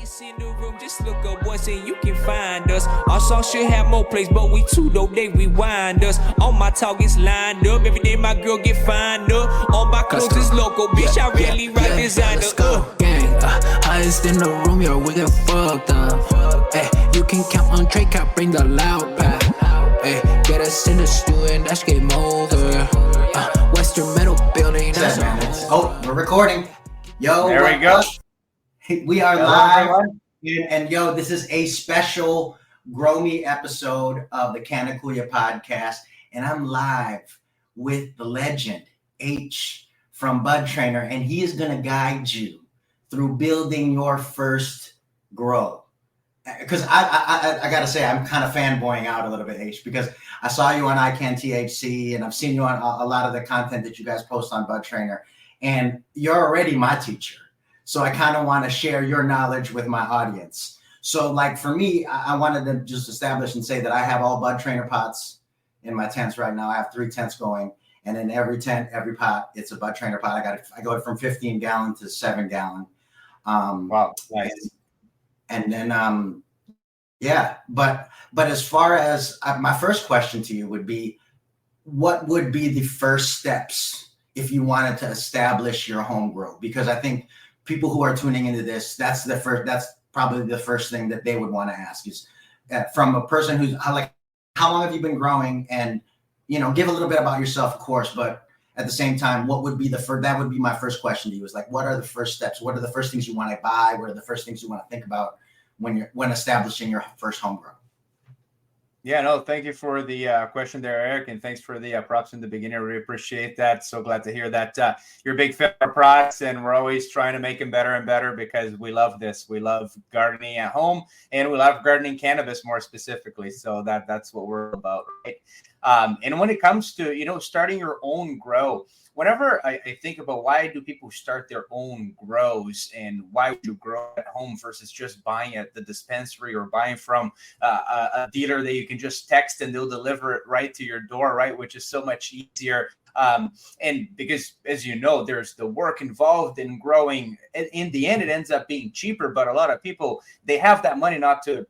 It's in the room, just look up once and you can find us. Our song should have more plays, but we too dope, they rewind us. All my talk is lined up, every day my girl get fined up. All my clothes is local, bitch, I really rock designer. Let's go, gang, highest in the room, yo, we get fucked up. Hey, you can count on Trey, can't bring the loud pack. Hey, get us in the stew and that's game over. Western Metal Building, that's Oh, we're recording. Yo, there we go. We are live, and yo, this is a special Grow Me episode of the Kuya podcast, and I'm live with the legend H from Budtrainer, and he is going to guide you through building your first grow. Because I got to say, I'm kind of fanboying out a little bit, H, because I saw you on THC, and I've seen you on a lot of the content that you guys post on Budtrainer, and you're already my teacher. So I kind of want to share your knowledge with my audience. So like for me, I wanted to just establish and say that I have all Budtrainer pots in my tents right now. I have 3 tents going, and in every tent, every pot, it's a Budtrainer pot. I go from 15 gallon to 7 gallon. Wow, nice. And then, yeah, but as far as my first question to you would be, what would be the first steps if you wanted to establish your home grow? Because I think people who are tuning into this, that's probably the first thing that they would want to ask is from a person who's like, how long have you been growing? And, you know, give a little bit about yourself, of course, but at the same time, what would be that would be my first question to you is like, what are the first steps? What are the first things you want to buy? What are the first things you want to think about when establishing your first home grow? Yeah, no, thank you for the question there, Eric, and thanks for the props in the beginning. I really appreciate that. So glad to hear that you're a big fan of our products, and we're always trying to make them better and better because we love this. We love gardening at home, and we love gardening cannabis more specifically. So that's what we're about, right? And when it comes to, you know, starting your own grow, whenever I think about why do people start their own grows and why would you grow at home versus just buying at the dispensary or buying from a dealer that you can just text and they'll deliver it right to your door, right? Which is so much easier. And because, as you know, there's the work involved in growing. In the end, it ends up being cheaper. But a lot of people, they have that money not to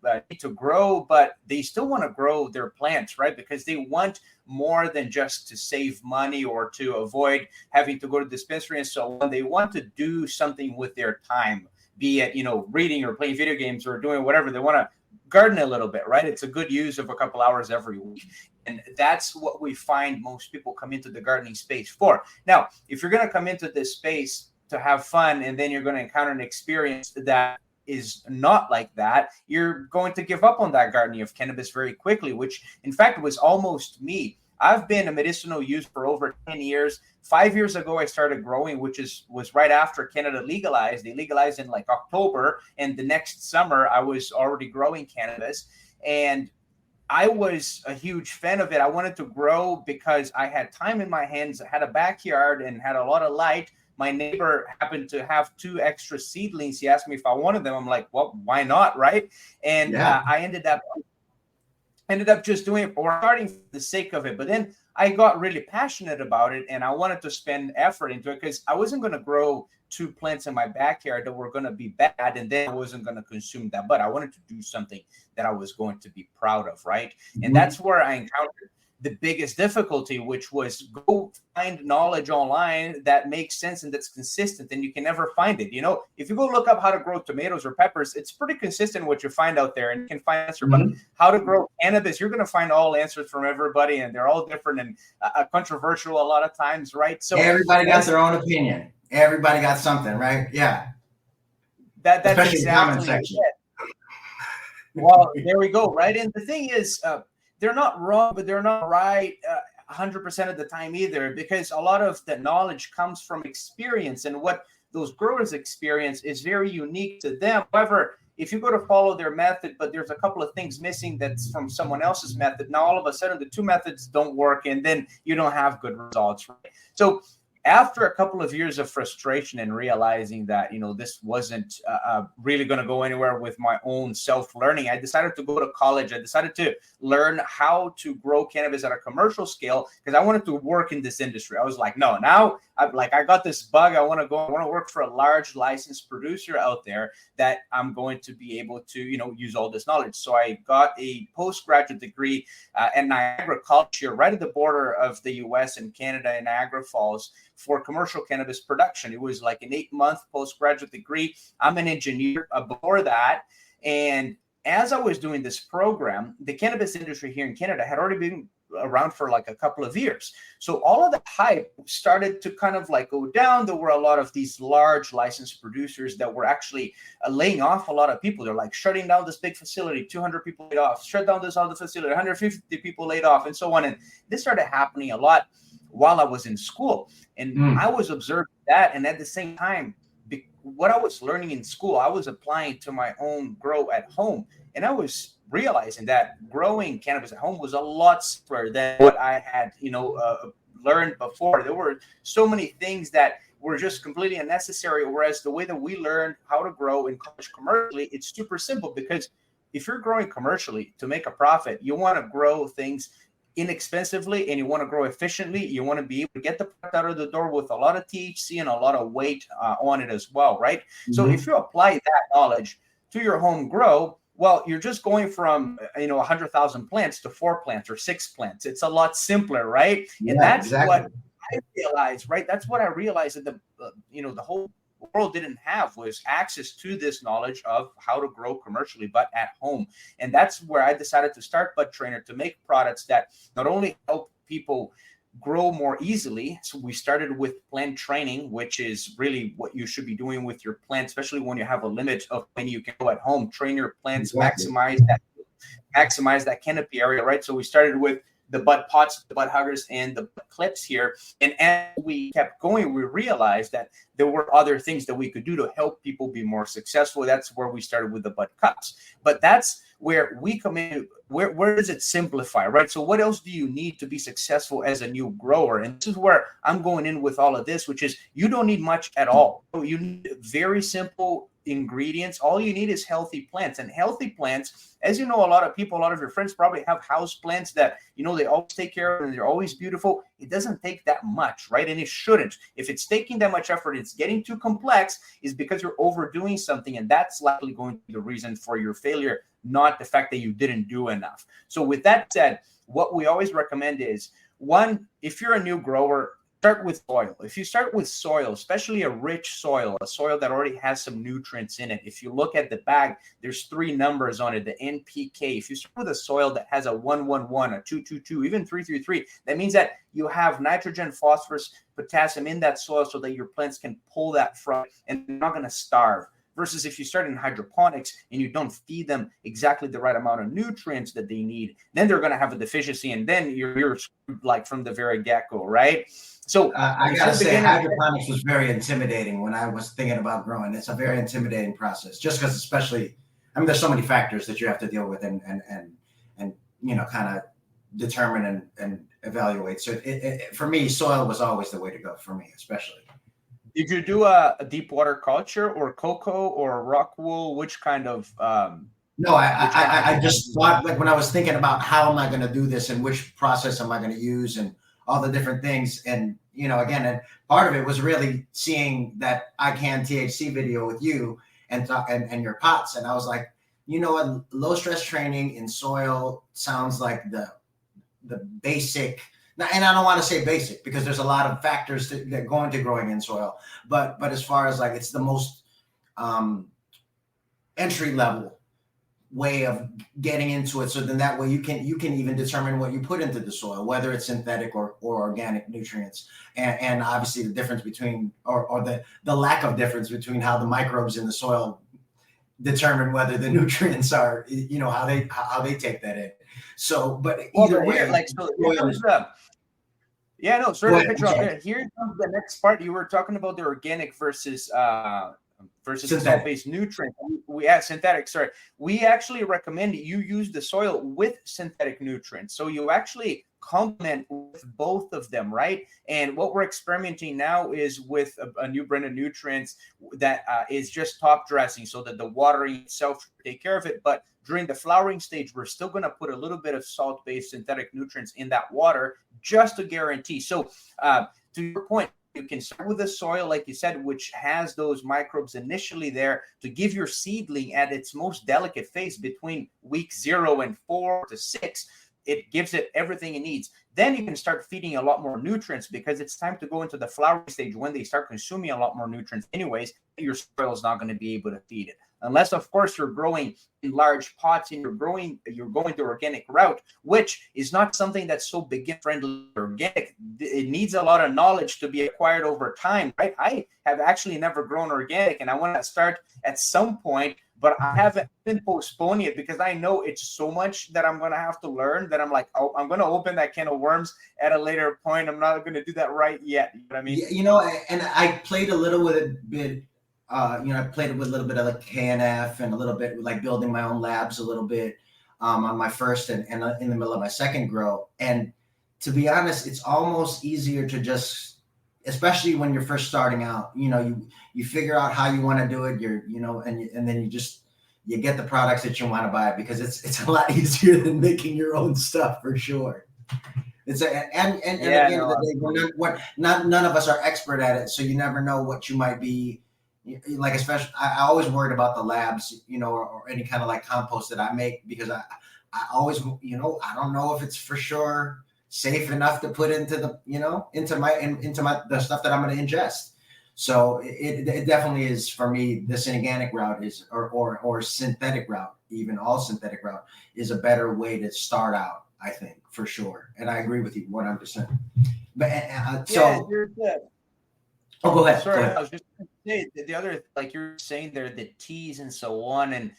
grow, but they still want to grow their plants, right? Because they want more than just to save money or to avoid having to go to the dispensary and so on. They want to do something with their time, be it, you know, reading or playing video games or doing whatever. They want to garden a little bit, right? It's a good use of a couple hours every week. And that's what we find most people come into the gardening space for. Now, if you're going to come into this space to have fun and then you're going to encounter an experience that is not like that, you're going to give up on that gardening of cannabis very quickly, which in fact was almost me. I've been a medicinal use for over 10 years. 5 years ago, I started growing, which was right after Canada legalized. They legalized in like October, and the next summer I was already growing cannabis, and I was a huge fan of it. I wanted to grow because I had time in my hands, I had a backyard and had a lot of light. My neighbor happened to have 2 extra seedlings. He asked me if I wanted them. I'm like, well, why not, right? And I ended up just doing it or starting for the sake of it. But then I got really passionate about it and I wanted to spend effort into it because I wasn't going to grow 2 plants in my backyard that were going to be bad and then I wasn't going to consume that. But I wanted to do something that I was going to be proud of, right? Mm-hmm. And that's where I encountered the biggest difficulty, which was go find knowledge online that makes sense and that's consistent, and you can never find it. You know, if you go look up how to grow tomatoes or peppers, it's pretty consistent what you find out there and you can find answers. Mm-hmm. But how to grow cannabis, you're going to find all answers from everybody, and they're all different and controversial a lot of times, right? So everybody got their own opinion. Everybody got something, right? Yeah. That's especially exactly section. it. Well, there we go, right? And the thing is, they're not wrong, but they're not right 100% of the time either, because a lot of the knowledge comes from experience, and what those growers experience is very unique to them. However, if you go to follow their method, but there's a couple of things missing that's from someone else's method, now all of a sudden the 2 methods don't work, and then you don't have good results. Right? So after a couple of years of frustration and realizing that, this wasn't really going to go anywhere with my own self-learning, I decided to go to college. I decided to learn how to grow cannabis at a commercial scale because I wanted to work in this industry. I was like, no, now I got this bug. I want to work for a large licensed producer out there that I'm going to be able to, use all this knowledge. So I got a postgraduate degree at Niagara College here, right at the border of the US and Canada in Niagara Falls, for commercial cannabis production. It was like an 8-month postgraduate degree. I'm an engineer before that. And as I was doing this program, the cannabis industry here in Canada had already been around for like a couple of years. So all of the hype started to kind of like go down. There were a lot of these large licensed producers that were actually laying off a lot of people. They're like shutting down this big facility, 200 people laid off, shut down this other facility, 150 people laid off, and so on. And this started happening a lot while I was in school. And I was observing that. And at the same time, what I was learning in school, I was applying to my own grow at home. And I was realizing that growing cannabis at home was a lot simpler than what I had, learned before. There were so many things that were just completely unnecessary. Whereas the way that we learned how to grow in college commercially, it's super simple, because if you're growing commercially to make a profit, you want to grow things inexpensively and you want to grow efficiently. You want to be able to get the product out of the door with a lot of THC and a lot of weight on it as well, right? So if you apply that knowledge to your home grow, well, you're just going from 100,000 plants to 4 plants or 6 plants. It's a lot simpler, right? Yeah, and that's exactly what I realized, right? That's what I realized that the whole world didn't have, was access to this knowledge of how to grow commercially, but at home. And that's where I decided to start Budtrainer, to make products that not only help people grow more easily. So we started with plant training, which is really what you should be doing with your plant, especially when you have a limit of when you can go at home. Train your plants, maximize that canopy area, right? So we started with the bud pots, the bud huggers, and the clips here. And as we kept going, we realized that there were other things that we could do to help people be more successful. That's where we started with the bud cups. But that's where we come in. Where does it simplify, right? So what else do you need to be successful as a new grower? And this is where I'm going in with all of this, which is you don't need much at all. You need very simple ingredients. All you need is healthy plants. And healthy plants, as you know, a lot of people, a lot of your friends probably have house plants that, they always take care of and they're always beautiful. It doesn't take that much, right? And it shouldn't. If it's taking that much effort, it's getting too complex, is because you're overdoing something. And that's likely going to be the reason for your failure, not the fact that you didn't do enough. So with that said, what we always recommend is, one, if you're a new grower, start with soil. If you start with soil, especially a rich soil, a soil that already has some nutrients in it, if you look at the bag, there's 3 numbers on it, the NPK. If you start with a soil that has a 111, a 222, even 333, that means that you have nitrogen, phosphorus, potassium in that soil so that your plants can pull that from, and they're not going to starve. Versus if you start in hydroponics and you don't feed them exactly the right amount of nutrients that they need, then they're going to have a deficiency, and then you're like from the very get-go, right? So I gotta say, hydroponics was very intimidating when I was thinking about growing. It's a very intimidating process, just because, especially, there's so many factors that you have to deal with and kind of determine and evaluate. So for me, soil was always the way to go for me, especially. Did you do a deep water culture or cocoa or rock wool? Which kind of? No, I just thought, like, when I was thinking about how am I going to do this and which process am I going to use and all the different things. And, again, and part of it was really seeing that I Can THC video with you and your pots. And I was like, what, low stress training in soil sounds like the basic. And I don't want to say basic, because there's a lot of factors that go into growing in soil. But as far as, like, it's the most entry level way of getting into it. So then that way you can even determine what you put into the soil, whether it's synthetic or organic nutrients. And obviously the difference between, or the lack of difference between how the microbes in the soil determine whether the nutrients are, how they take that in. So, but either way, like, so yeah, no, sort of picture here. Here comes the next part. You were talking about the organic versus salt-based nutrients. Synthetic. Sorry, we actually recommend you use the soil with synthetic nutrients. So you actually complement with both of them, right? And what we're experimenting now is with a new brand of nutrients that is just top dressing, so that the watering itself take care of it. But during the flowering stage, we're still going to put a little bit of salt-based synthetic nutrients in that water just to guarantee. So to your point, you can start with the soil, like you said, which has those microbes initially there to give your seedling at its most delicate phase between week 0 and 4 to 6. It gives it everything it needs. Then you can start feeding a lot more nutrients because it's time to go into the flowering stage when they start consuming a lot more nutrients anyways. Your soil is not going to be able to feed it. Unless, of course, you're growing in large pots and you're going the organic route, which is not something that's so beginner friendly organic. It needs a lot of knowledge to be acquired over time, right? I have actually never grown organic, and I want to start at some point, but I haven't been postponing it because I know it's so much that I'm going to have to learn that I'm like, oh, I'm going to open that can of worms at a later point. I'm not going to do that right yet. You know what I mean? You know, and I played a little with it bit. I played with a little bit of like KNF and a little bit with like building my own labs a little bit on my first and in the middle of my second grow. And to be honest, it's almost easier to just, especially when you're first starting out, you figure out how you want to do it. And then you get the products that you want to buy because it's a lot easier than making your own stuff for sure. It's at the end of the day, none of us are expert at it, so you never know what you might be. Like, especially, I always worried about the labs, or any kind of like compost that I make because I always, I don't know if it's for sure safe enough to put into the, into the stuff that I'm going to ingest. So it definitely is for me. This organic route is, or synthetic route, even all synthetic route is a better way to start out, I think, for sure. And I agree with you 100%. But so. Yeah, Oh, go ahead. Sorry, go ahead. I was just going to say the other, like you're saying there, the teas and so on, and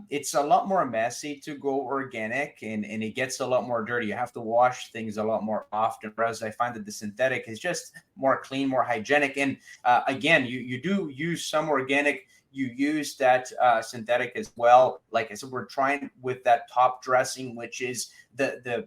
it's a lot more messy to go organic, and it gets a lot more dirty. You have to wash things a lot more often, whereas I find that the synthetic is just more clean, more hygienic. And again, you do use some organic. You use that synthetic as well. Like I said, we're trying with that top dressing, which is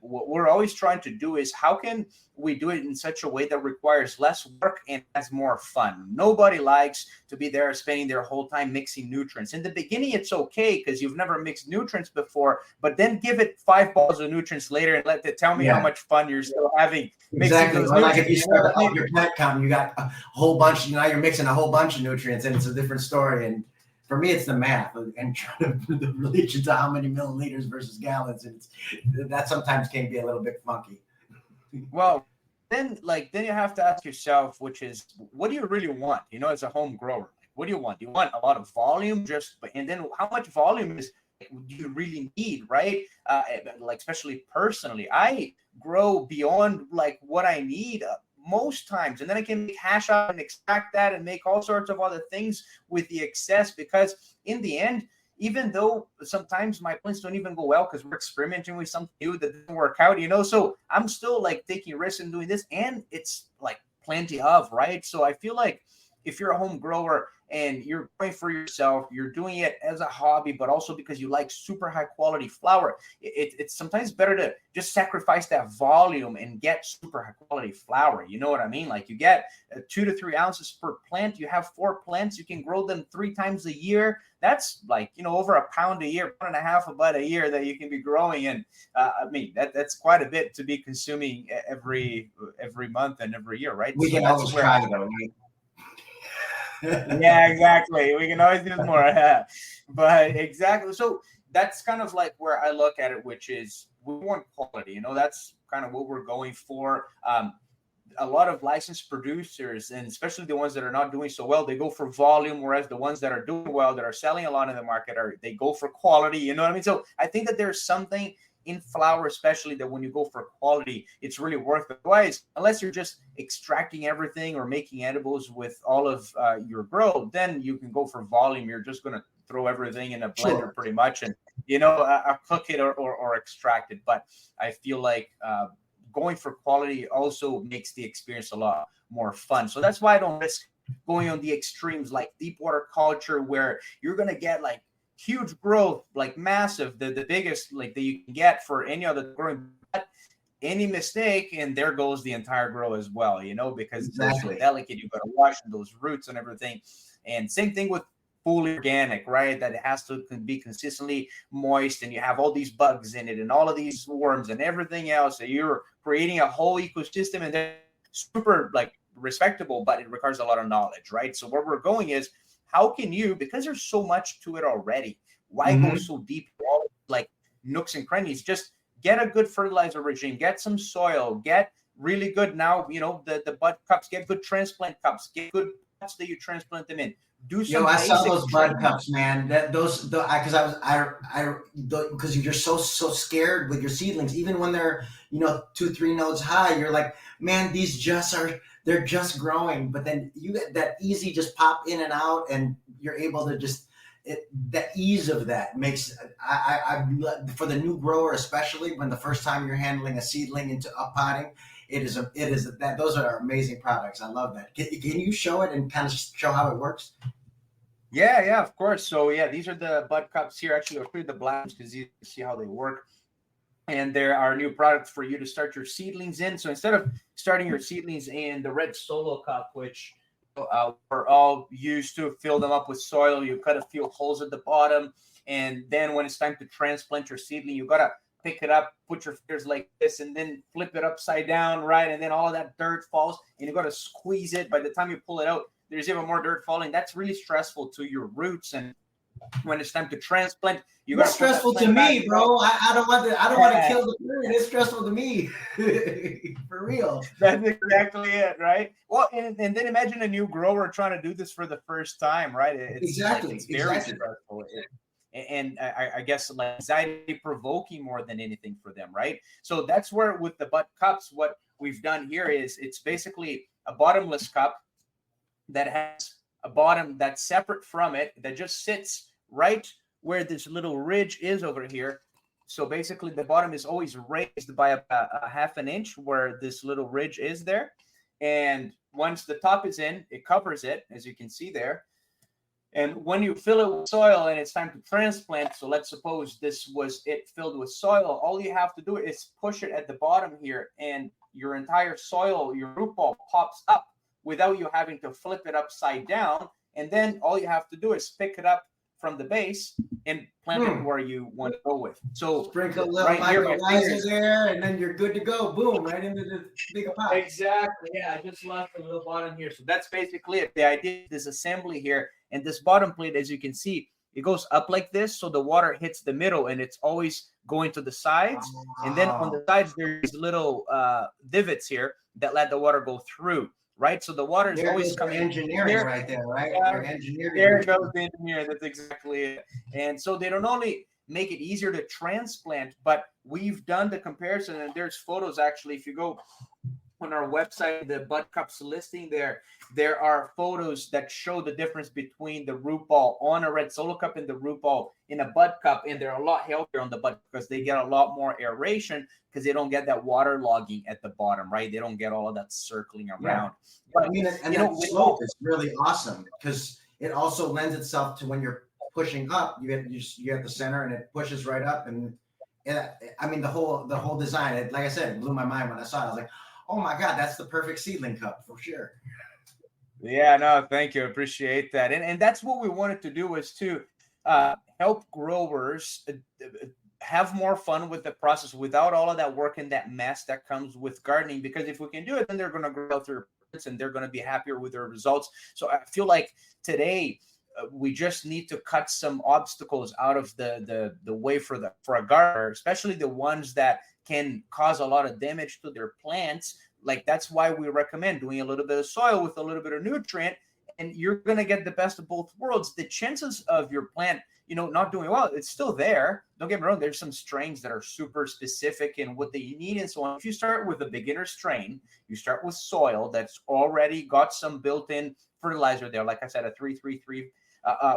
what we're always trying to do is how can we do it in such a way that requires less work and has more fun. Nobody likes to be there spending their whole time mixing nutrients. In the beginning, it's okay because you've never mixed nutrients before, but then give it 5 balls of nutrients later and let it tell me how much fun you're still having. Exactly. Like if you start up your plant count, you got a whole bunch, now you're mixing a whole bunch of nutrients and it's a different story. And for me, it's the math and trying to the relation to how many milliliters versus gallons. And that sometimes can be a little bit funky. Well, then you have to ask yourself, which is, what do you really want? As a home grower, what do you want? Do you want a lot of volume? And then how much volume do you really need, right? Like, especially personally, I grow beyond like what I need most times, and then I can make hash out and extract that and make all sorts of other things with the excess, because in the end, even though sometimes my plants don't even go well because we're experimenting with something new that doesn't work out, so I'm still like taking risks and doing this, and it's like plenty of, right? So I feel like if you're a home grower and you're growing for yourself, you're doing it as a hobby, but also because you like super high quality flower, it's sometimes better to just sacrifice that volume and get super high quality flower. You know what I mean? Like you get 2 to 3 ounces per plant. You have 4 plants. You can grow them 3 times a year. That's like, over a pound a year, 1.5 about a year that you can be growing. And that's quite a bit to be consuming every month and every year, right? We can always try though, right? Yeah, exactly. We can always do more. But exactly. So that's kind of like where I look at it, which is we want quality. That's kind of what we're going for. A lot of licensed producers, and especially the ones that are not doing so well, they go for volume, whereas the ones that are doing well, that are selling a lot in the market, they go for quality. You know what I mean? So I think that there's something in flower, especially, that when you go for quality, it's really worth it. Otherwise, unless you're just extracting everything or making edibles with all of your grow, then you can go for volume. You're just going to throw everything in a blender pretty much and, cook it or extract it. But I feel like going for quality also makes the experience a lot more fun. So that's why I don't risk going on the extremes like deep water culture, where you're going to get like huge growth, like massive, the biggest like that you can get for any other growing. But any mistake, and there goes the entire grow as well, because they're so Exactly. delicate. You've got to wash those roots and everything. And same thing with fully organic, right? That it has to be consistently moist, and you have all these bugs in it and all of these worms and everything else. So you're creating a whole ecosystem, and they're super like respectable, but it requires a lot of knowledge, right? So where we're going is, how can you, because there's so much to it already, why go so deep, all like nooks and crannies? Just get a good fertilizer regime, get some soil, get really good now, the bud cups, get good transplant cups, get good cups that you transplant them in. Do some. I saw those bud cups, man. Because because you're so scared with your seedlings, even when they're 2-3 nodes high, you're like, man, they're just growing. But then you get that easy just pop in and out, and you're able to the ease of that makes I for the new grower, especially when the first time you're handling a seedling into uppotting. It is that those are amazing products. I love that. Can you show it and kind of show how it works? Yeah, of course. So these are the bud cups here. Actually, I'll show you the black ones because you can see how they work. And there are new products for you to start your seedlings in. So instead of starting your seedlings in the red solo cup, which we're all used to fill them up with soil, you cut a few holes at the bottom, and then when it's time to transplant your seedling, you gotta pick it up, put your fingers like this, and then flip it upside down, right? And then all of that dirt falls, and you got to squeeze it. By the time you pull it out, there's even more dirt falling. That's really stressful to your roots. And when it's time to transplant, you got stressful to me, bro. I don't want to kill the plant. It's stressful to me, for real. That's exactly it, right? Well, and then imagine a new grower trying to do this for the first time, right? It's very stressful. And I guess like anxiety provoking more than anything for them, right? So that's where with the bud cups, what we've done here is it's basically a bottomless cup that has a bottom that's separate from it, that just sits right where this little ridge is over here. So basically the bottom is always raised by a half an inch where this little ridge is there. And once the top is in, it covers it, as you can see there. And when you fill it with soil and it's time to transplant, so let's suppose this was it filled with soil, all you have to do is push it at the bottom here, and your entire soil, your root ball pops up without you having to flip it upside down. And then all you have to do is pick it up from the base and plant it where you want to go with. So sprinkle a little mycorrhiza there, and then you're good to go. Boom, right into the big pot. Exactly. Yeah, I just left a little bottom here. So that's basically it. The idea of this assembly here, and this bottom plate, as you can see, it goes up like this, so the water hits the middle, and it's always going to the sides. Wow. And then on the sides, there's little divots here that let the water go through. Right, so the water is always coming. Engineering right there, right? There goes the engineer. That's exactly it. And so they don't only make it easier to transplant, but we've done the comparison, and there's photos actually. If you go on our website, the Bud Cups listing there are photos that show the difference between the root ball on a red solo cup and the root ball in a Bud Cup, and they're a lot healthier on the Bud because they get a lot more aeration because they don't get that water logging at the bottom, right? They don't get all of that circling around. But, I mean, and that slope is really awesome because it also lends itself to when you're pushing up, you have the center and it pushes right up, and I mean the whole design. Like I said, it blew my mind when I saw it. I was like, oh my God, that's the perfect seedling cup for sure. Yeah, no, thank you. Appreciate that. And that's what we wanted to do, was to help growers have more fun with the process without all of that work and that mess that comes with gardening. Because if we can do it, then they're going to grow through it and they're going to be happier with their results. So I feel like today we just need to cut some obstacles out of the way for a gardener, especially the ones that can cause a lot of damage to their plants. Like, that's why we recommend doing a little bit of soil with a little bit of nutrient, and you're going to get the best of both worlds. The chances of your plant, not doing well, it's still there. Don't get me wrong. There's some strains that are super specific in what they need and so on. If you start with a beginner strain, you start with soil that's already got some built-in fertilizer there. Like I said, a 3-3-3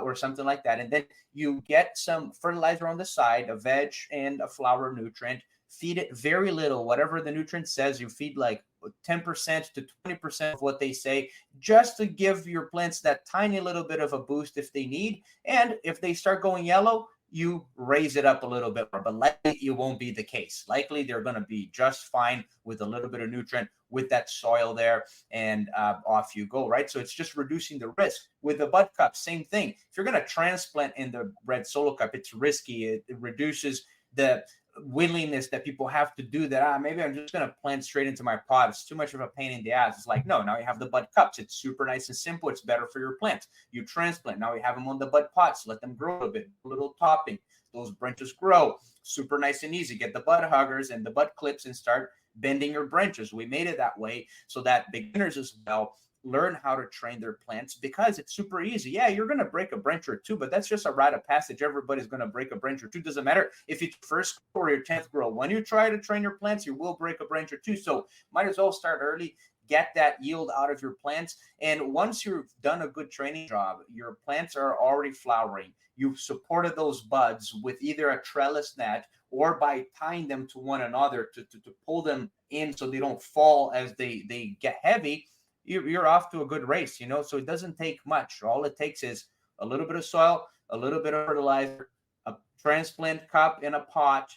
or something like that. And then you get some fertilizer on the side, a veg and a flower nutrient. Feed it very little. Whatever the nutrient says, you feed like 10% to 20% of what they say, just to give your plants that tiny little bit of a boost if they need. And if they start going yellow, you raise it up a little bit more, but likely it won't be the case. Likely they're going to be just fine with a little bit of nutrient with that soil there, and off you go, right? So it's just reducing the risk. With the bud cup, same thing. If you're going to transplant in the red solo cup, it's risky. It reduces the willingness that people have to do that. Maybe I'm just going to plant straight into my pot. It's too much of a pain in the ass. It's like, no, now you have the bud cups. It's super nice and simple. It's better for your plants. You transplant. Now you have them on the bud pots. Let them grow a bit, a little topping. Those branches grow. Super nice and easy. Get the bud huggers and the bud clips and start bending your branches. We made it that way so that beginners as well learn how to train their plants, because it's super easy. Yeah, you're going to break a branch or two, but that's just a rite of passage. Everybody's going to break a branch or two. Doesn't matter if it's first or your 10th grow. When you try to train your plants, you will break a branch or two. So might as well start early, get that yield out of your plants. And once you've done a good training job, your plants are already flowering. You've supported those buds with either a trellis net or by tying them to one another to pull them in so they don't fall as they get heavy. You're off to a good race, you know. So it doesn't take much. All it takes is a little bit of soil, a little bit of fertilizer, a transplant cup in a pot,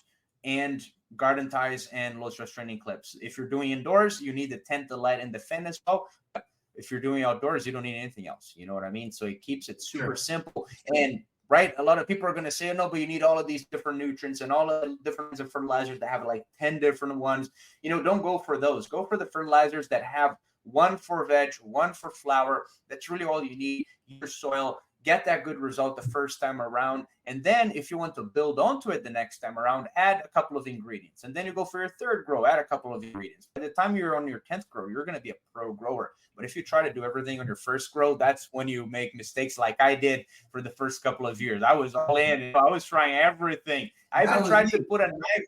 and garden ties and low stress training clips. If you're doing indoors, you need the tent, the light, and the fan as well. But if you're doing outdoors, you don't need anything else. You know what I mean? So it keeps it super simple. And right, a lot of people are going to say, no, but you need all of these different nutrients and all of the different kinds of fertilizers that have like 10 different ones. You know, don't go for those. Go for the fertilizers that have one for veg, one for flower. That's really all you need. Your soil, get that good result the first time around. And then if you want to build onto it the next time around, add a couple of ingredients. And then you go for your third grow, add a couple of ingredients. By the time you're on your 10th grow, you're going to be a pro grower. But if you try to do everything on your first grow, that's when you make mistakes like I did for the first couple of years. I was all in. I was trying everything. I even tried to put a knife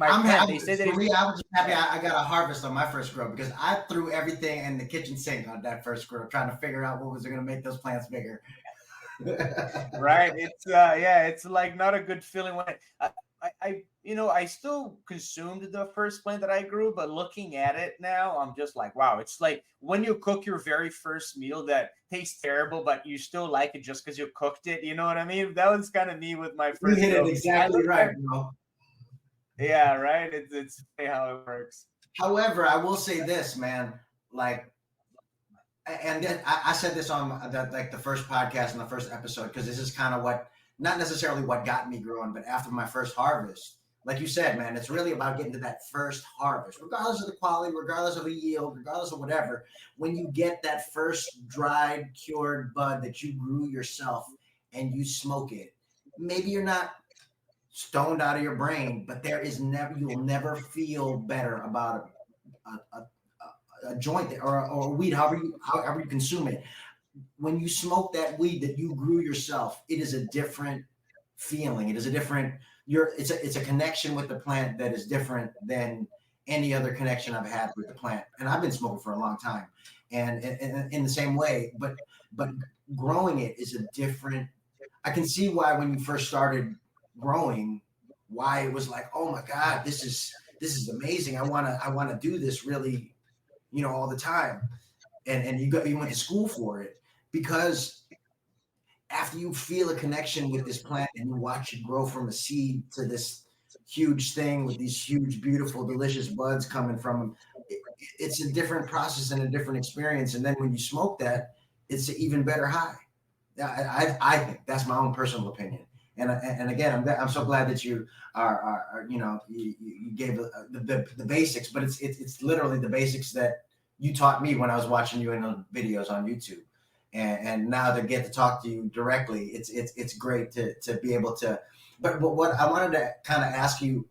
I'm happy. For me, I was just happy I got a harvest on my first grow, because I threw everything in the kitchen sink on that first grow, trying to figure out what was going to make those plants bigger. Right. It's it's like not a good feeling when I still consumed the first plant that I grew, but looking at it now, I'm just like, wow, it's like when you cook your very first meal that tastes terrible, but you still like it just because you cooked it. You know what I mean? That was kind of me with my first. You hit it exactly right, bro. Yeah, right. It's funny how it works. However, I will say this, man. Like, and then I said this on the first podcast and the first episode, because this is kind of not necessarily what got me growing, but after my first harvest, like you said, man, it's really about getting to that first harvest, regardless of the quality, regardless of the yield, regardless of whatever. When you get that first dried, cured bud that you grew yourself and you smoke it, maybe you're not stoned out of your brain, but you'll never feel better about a joint or a weed, however you consume it. When you smoke that weed that you grew yourself, it is a different feeling. It is a different. It's a connection with the plant that is different than any other connection I've had with the plant. And I've been smoking for a long time, and in the same way, but growing it is a different. I can see why when you first started growing, why it was like, oh my God, this is amazing. I want to do this really, all the time. And you went to school for it, because after you feel a connection with this plant and you watch it grow from a seed to this huge thing with these huge, beautiful, delicious buds coming from them, it's a different process and a different experience. And then when you smoke that, it's an even better high. I think that's my own personal opinion. And again, I'm so glad that you are you gave the basics, but it's literally the basics that you taught me when I was watching you in the videos on YouTube, and now to get to talk to you directly, it's great to be able to. But what I wanted to kind of ask you,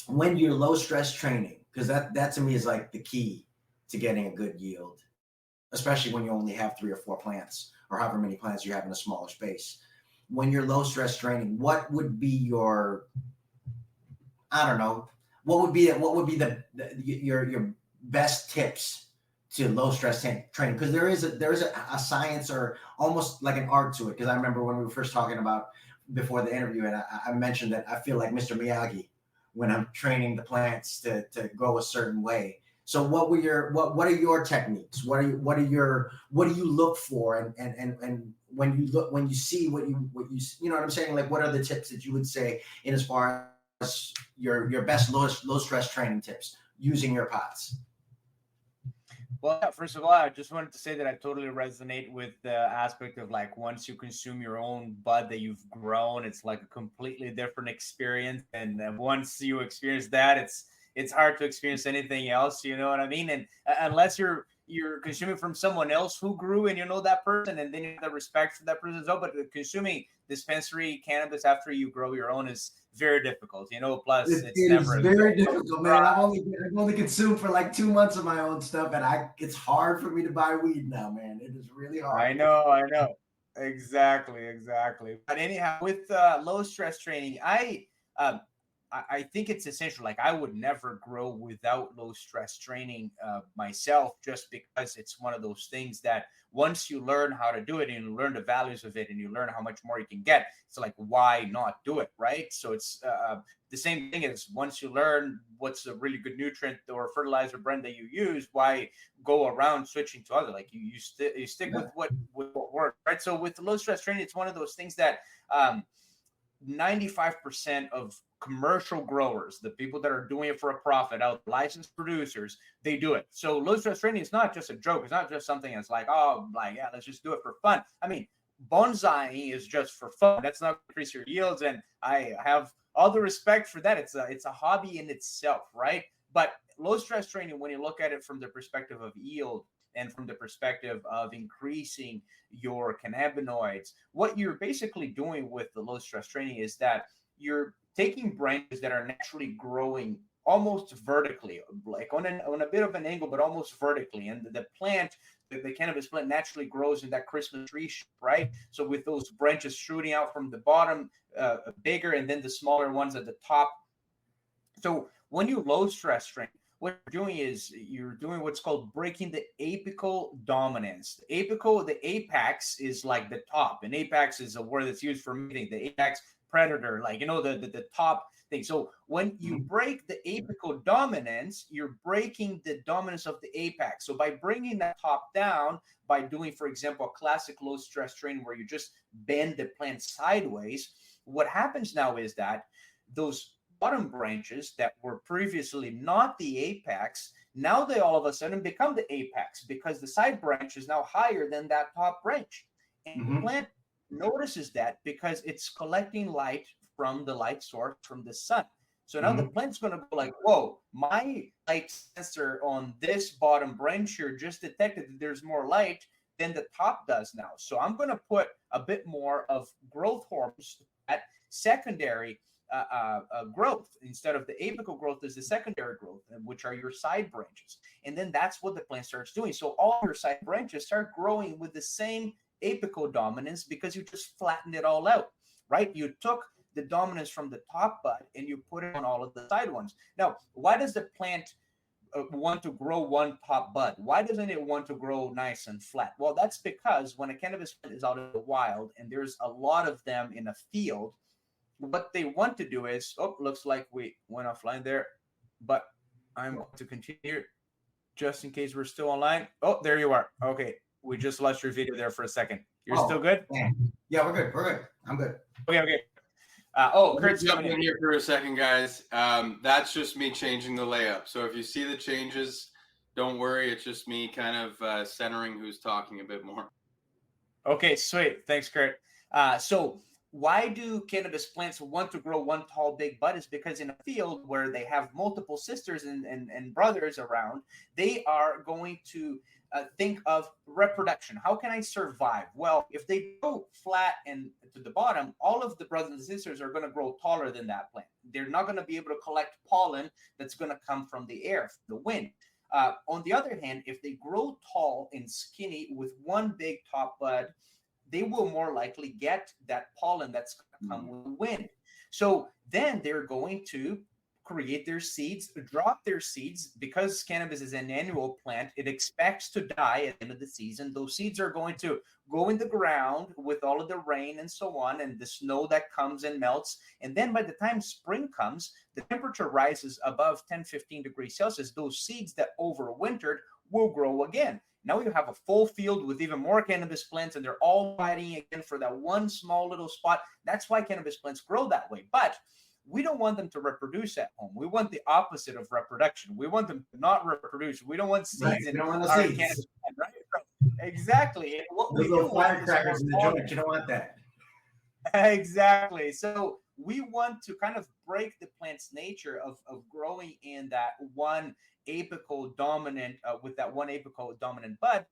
when you're low stress training, because that to me is like the key to getting a good yield, especially when you only have 3 or 4 plants or however many plants you have in a smaller space. When you're low stress training, what would be your, I don't know, what would be your best tips to low stress training? Because there is a science or almost like an art to it. Because I remember when we were first talking about before the interview, and I mentioned that I feel like Mr. Miyagi when I'm training the plants to grow a certain way. So what are your techniques? What do you look for, and when you see what you know what I'm saying? Like, what are the tips that you would say in as far as your best low stress training tips using your pods? Well, first of all, I just wanted to say that I totally resonate with the aspect of like once you consume your own bud that you've grown, it's like a completely different experience. And once you experience that, it's hard to experience anything else. You know what I mean? And unless you're consuming from someone else who grew and you know that person, and then you have the respect for that person as well. But consuming dispensary cannabis after you grow your own is very difficult, you know. Plus, it's never very difficult, man. I've only consumed for like 2 months of my own stuff, and it's hard for me to buy weed now, man. It is really hard. I know. Exactly. But anyhow, with low stress training, I think it's essential. Like I would never grow without low stress training myself, just because it's one of those things that once you learn how to do it and you learn the values of it and you learn how much more you can get, it's like, why not do it, right? So it's the same thing as once you learn what's a really good nutrient or fertilizer brand that you use, why go around switching to other? Like you stick with what works, right? So with low stress training, it's one of those things that 95% of commercial growers, the people that are doing it for a profit, out licensed producers, they do it. So low stress training is not just a joke. It's not just something that's like, let's just do it for fun. I mean, bonsaiing is just for fun. That's not increase your yields, and I have all the respect for that. It's a hobby in itself, right? But low stress training, when you look at it from the perspective of yield and from the perspective of increasing your cannabinoids, what you're basically doing with the low stress training is that you're taking branches that are naturally growing almost vertically, like on a bit of an angle, but almost vertically. And the plant, the cannabis plant naturally grows in that Christmas tree shape, right? So with those branches shooting out from the bottom, bigger, and then the smaller ones at the top. So when you low stress train, what you're doing is you're doing what's called breaking the apical dominance. The apex is like the top, and apex is a word that's used for mating. The apex predator, like, you know, the top thing. So when you break the apical dominance, you're breaking the dominance of the apex. So by bringing that top down, by doing, for example, a classic low stress training where you just bend the plant sideways, what happens now is that those bottom branches that were previously not the apex, now they all of a sudden become the apex because the side branch is now higher than that top branch. And the plant notices that because it's collecting light from the light source from the sun. So now the plant's going to go like, whoa, my light sensor on this bottom branch here just detected that there's more light than the top does now. So I'm going to put a bit more of growth hormones at secondary growth. Instead of the apical growth is the secondary growth, which are your side branches. And then that's what the plant starts doing. So all your side branches start growing with the same apical dominance because you just flattened it all out, right? You took the dominance from the top bud and you put it on all of the side ones. Now, why does the plant want to grow one top bud? Why doesn't it want to grow nice and flat? Well, that's because when a cannabis plant is out in the wild and there's a lot of them in a field, what they want to do is, looks like we went offline there, but I'm going to continue just in case we're still online. Oh, there you are. Okay. We just lost your video there for a second. You're still good? Yeah, we're good. I'm good. Okay. Kurt's jumping in here for a second, guys. That's just me changing the layup. So if you see the changes, don't worry. It's just me kind of centering who's talking a bit more. Okay, sweet. Thanks, Kurt. So why do cannabis plants want to grow one tall, big bud? Is because in a field where they have multiple sisters and brothers around, they are going to think of reproduction. How can I survive? Well, if they go flat and to the bottom, all of the brothers and sisters are going to grow taller than that plant. They're not going to be able to collect pollen that's going to come from the air, from the wind. On the other hand, if they grow tall and skinny with one big top bud, they will more likely get that pollen that's going to come with the wind. So then they're going to create their seeds, drop their seeds. Because cannabis is an annual plant, it expects to die at the end of the season. Those seeds are going to go in the ground with all of the rain and so on, and the snow that comes and melts. And then by the time spring comes, the temperature rises above 10, 15 degrees Celsius. Those seeds that overwintered will grow again. Now you have a full field with even more cannabis plants, and they're all fighting again for that one small little spot. That's why cannabis plants grow that way. But we don't want them to reproduce at home. We want the opposite of reproduction. We want them to not reproduce. We don't want seeds in our cannabis plant, right? Exactly. And what Those we little do want firecrackers in the joint, you don't want that. Exactly. So we want to kind of break the plant's nature of growing in that one apical dominant, with that one apical dominant bud,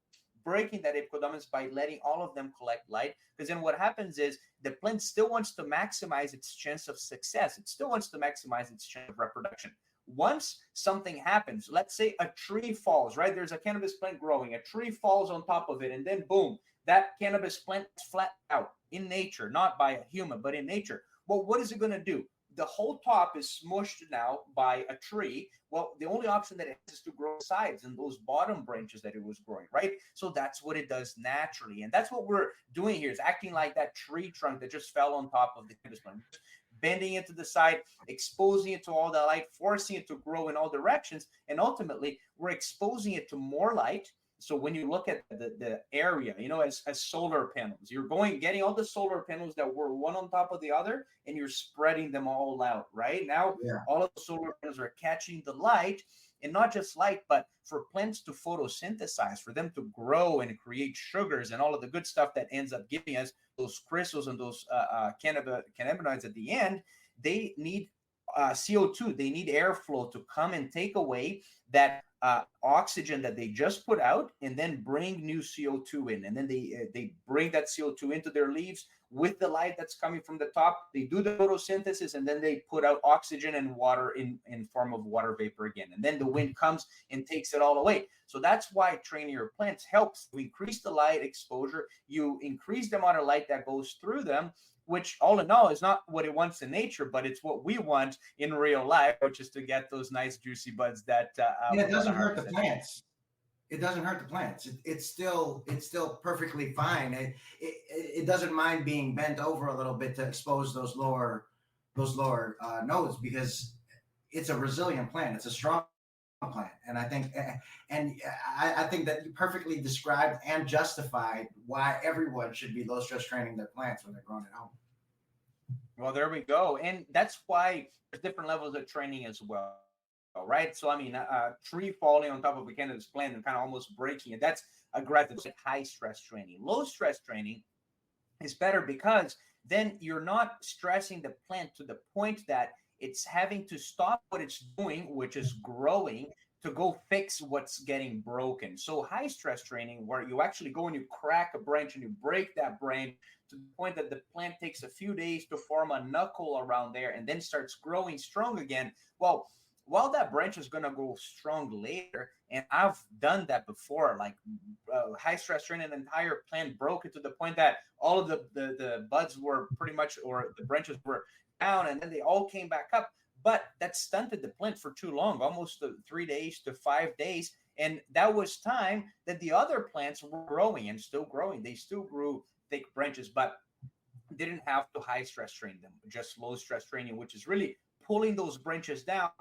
breaking that apical dominance by letting all of them collect light. Because then what happens is the plant still wants to maximize its chance of success. It still wants to maximize its chance of reproduction. Once something happens, let's say a tree falls, right? There's a cannabis plant growing, a tree falls on top of it, and then boom, that cannabis plant is flattened out in nature, not by a human, but in nature. Well, what is it going to do? The whole top is smushed now by a tree. Well, the only option that it has is to grow sides and those bottom branches that it was growing, right? So that's what it does naturally. And that's what we're doing here, is acting like that tree trunk that just fell on top of the cannabis plant, bending it to the side, exposing it to all the light, forcing it to grow in all directions. And ultimately, we're exposing it to more light. So when you look at the area, as solar panels, you're getting all the solar panels that were one on top of the other, and you're spreading them all out, right? Now, all of the solar panels are catching the light, and not just light, but for plants to photosynthesize, for them to grow and create sugars and all of the good stuff that ends up giving us those crystals and those cannabinoids at the end. They need CO2. They need airflow to come and take away that oxygen that they just put out, and then bring new CO2 in. And then they bring that CO2 into their leaves with the light that's coming from the top. They do the photosynthesis, and then they put out oxygen and water in form of water vapor again. And then the wind comes and takes it all away. So that's why training your plants helps. You increase the light exposure. You increase the amount of light that goes through them, which all in all is not what it wants in nature, but it's what we want in real life, which is to get those nice juicy buds that it doesn't hurt the plants. It doesn't hurt the plants. It's still perfectly fine. It doesn't mind being bent over a little bit to expose those lower nodes, because it's a resilient plant. It's a strong plant, and I think that you perfectly described and justified why everyone should be low stress training their plants when they're grown at home. Well, there we go, and that's why there's different levels of training as well. Right. So, I mean, a tree falling on top of a cannabis plant and kind of almost breaking it, that's aggressive, high stress training. Low stress training is better, because then you're not stressing the plant to the point that it's having to stop what it's doing, which is growing, to go fix what's getting broken. So high stress training, where you actually go and you crack a branch and you break that branch to the point that the plant takes a few days to form a knuckle around there and then starts growing strong again. Well, while that branch is going to grow strong later, and I've done that before, like high stress training, an entire plant broke it to the point that all of the buds were pretty much, or the branches were down, and then they all came back up. But that stunted the plant for too long, almost 3 days to 5 days. And that was time that the other plants were growing and still growing. They still grew thick branches, but didn't have to high stress train them, just low stress training, which is really pulling those branches down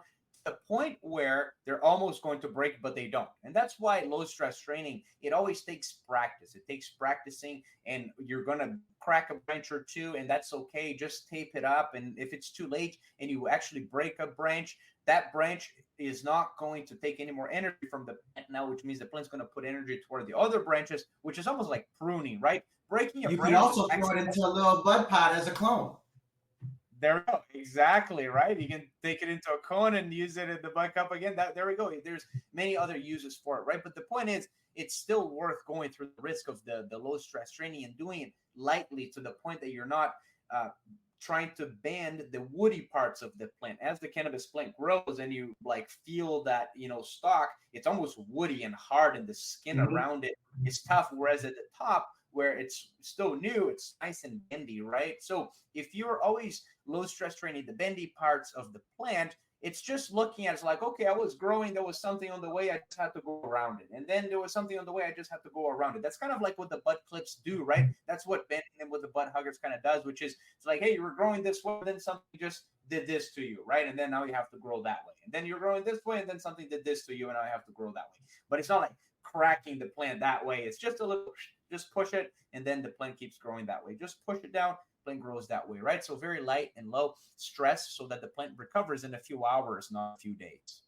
the point where they're almost going to break, but they don't. And that's why low stress training, it always takes practice. It takes practicing, and you're going to crack a branch or two, and that's okay. Just tape it up. And if it's too late and you actually break a branch, that branch is not going to take any more energy from the plant now, which means the plant's going to put energy toward the other branches, which is almost like pruning, right? Breaking a branch. You can also throw it into a little bud pod as a clone. There we go. Exactly, right? You can take it into a cone and use it in the bud cup again. There we go. There's many other uses for it, right? But the point is, it's still worth going through the risk of the low stress training and doing it lightly, to the point that you're not trying to bend the woody parts of the plant. As the cannabis plant grows and you like feel that, stalk, it's almost woody and hard, and the skin around it is tough. Whereas at the top, where it's still new, it's nice and bendy, right? So if you're always low stress training the bendy parts of the plant, it's just looking at it's like, okay, I was growing, there was something on the way, I just had to go around it. And then there was something on the way, I just had to go around it. That's kind of like what the bud clips do, right? That's what bending them with the bud huggers kind of does, which is, it's like, hey, you were growing this way, then something just did this to you, right? And then now you have to grow that way. And then you're growing this way, and then something did this to you, and now you have to grow that way. But it's not like cracking the plant that way. It's just a little, just push it, and then the plant keeps growing that way. Just push it down, plant grows that way, right? So very light and low stress so that the plant recovers in a few hours, not a few days.